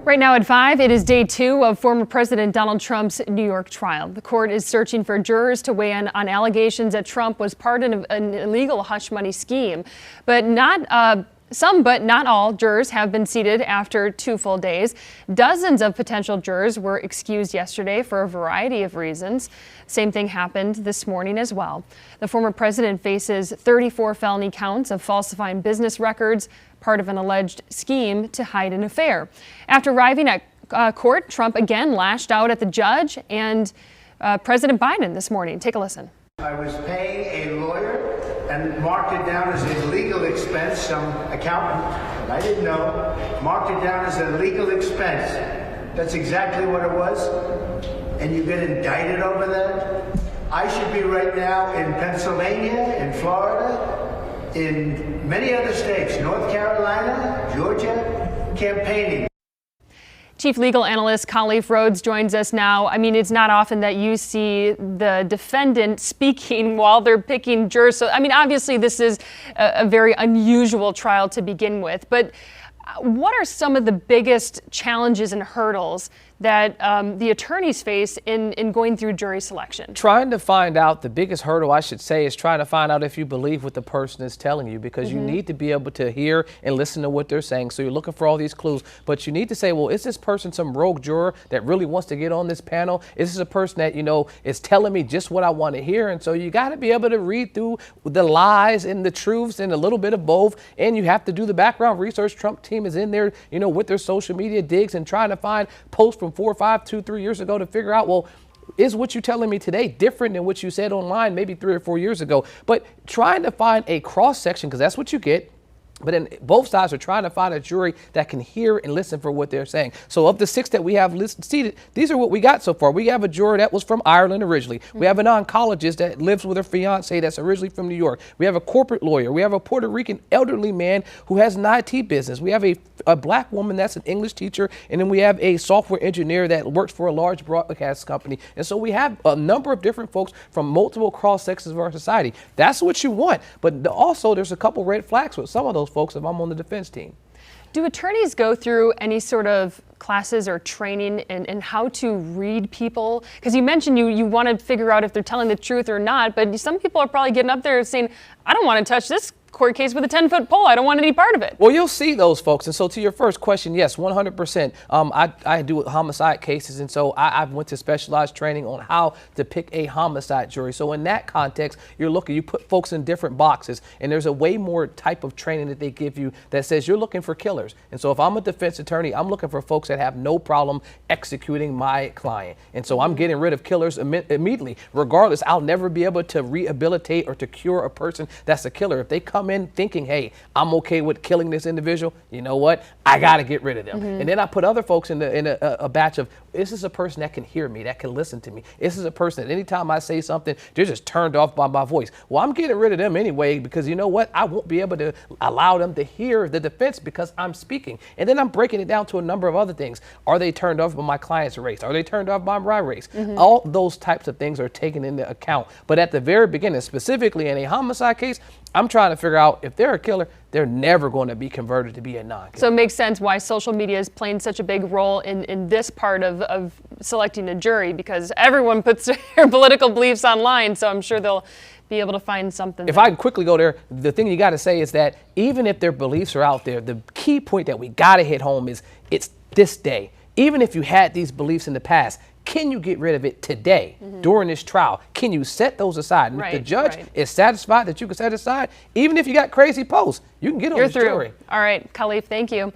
Right now at 5, it is day 2 of former President Donald Trump's New York trial. The court is searching for jurors to weigh in on allegations that Trump was part of an illegal hush money scheme. But some, but not all, jurors have been seated after 2 full days. Dozens of potential jurors were excused yesterday for a variety of reasons. Same thing happened this morning as well. The former president faces 34 felony counts of falsifying business records, part of an alleged scheme to hide an affair. After arriving at court, Trump again lashed out at the judge and President Biden this morning. Take a listen. I was paying a lawyer and marked it down as a legal expense. Some accountant, I didn't know, marked it down as a legal expense. That's exactly what it was. And you get indicted over that? I should be right now in Pennsylvania, in Florida, in many other states, North Carolina, Georgia, campaigning. Chief legal analyst Rhodes joins us now. I mean, it's not often that you see the defendant speaking while they're picking jurors. So, I mean, obviously this is a very unusual trial to begin with. But what are some of the biggest challenges and hurdles that the attorneys face in going through jury selection? Trying to find out, the biggest hurdle I should say is trying to find out if you believe what the person is telling you, because you need to be able to hear and listen to what they're saying. So you're looking for all these clues, but you need to say, well, is this person some rogue juror that really wants to get on this panel? Is this a person that, you know, is telling me just what I want to hear? And so you got to be able to read through the lies and the truths and a little bit of both. And you have to do the background research. Trump team is in there, you know, with their social media digs and trying to find posts from 4, 5, 2, 3 years ago to figure out, well, is what you're telling me today different than what you said online maybe 3 or 4 years ago? But trying to find a cross section, because that's what you get. But then both sides are trying to find a jury that can hear and listen for what they're saying. So of the 6 that we have seated, these are what we got so far. We have a juror that was from Ireland originally. We have an oncologist that lives with her fiance that's originally from New York. We have a corporate lawyer. We have a Puerto Rican elderly man who has an IT business. We have a black woman that's an English teacher. And then we have a software engineer that works for a large broadcast company. And so we have a number of different folks from multiple cross sections of our society. That's what you want. But also there's a couple red flags with some of those folks if I'm on the defense team. Do attorneys go through any sort of classes or training in how to read people? Because you mentioned you want to figure out if they're telling the truth or not, but some people are probably getting up there saying, I don't want to touch this court case with a 10-foot pole. I don't want any part of it. Well, you'll see those folks. And so to your first question, yes, 100%. I do homicide cases. And so I went to specialized training on how to pick a homicide jury. So in that context, you put folks in different boxes. And there's a way more type of training that they give you that says you're looking for killers. And so if I'm a defense attorney, I'm looking for folks that have no problem executing my client. And so I'm getting rid of killers immediately. Regardless, I'll never be able to rehabilitate or to cure a person that's a killer. If they come in thinking, hey, I'm okay with killing this individual, you know what? I got to get rid of them. And then I put other folks in a batch of, this is a person that can hear me, that can listen to me. This is a person that anytime I say something, they're just turned off by my voice. Well, I'm getting rid of them anyway, because you know what? I won't be able to allow them to hear the defense because I'm speaking. And then I'm breaking it down to a number of other things. Are they turned off by my client's race? Are they turned off by my race? All those types of things are taken into account. But at the very beginning, specifically in a homicide case, I'm trying to figure out if they're a killer, they're never going to be converted to be a non-killer. So it makes sense why social media is playing such a big role in this part of selecting a jury, because everyone puts their political beliefs online. So I'm sure they'll be able to find something. If I can quickly go there, the thing you got to say is that even if their beliefs are out there, the key point that we got to hit home is it's this day. Even if you had these beliefs in the past, can you get rid of it today during this trial? Can you set those aside? And if the judge is satisfied that you can set aside, even if you got crazy posts, you can get on the jury. All right, Khalif, thank you.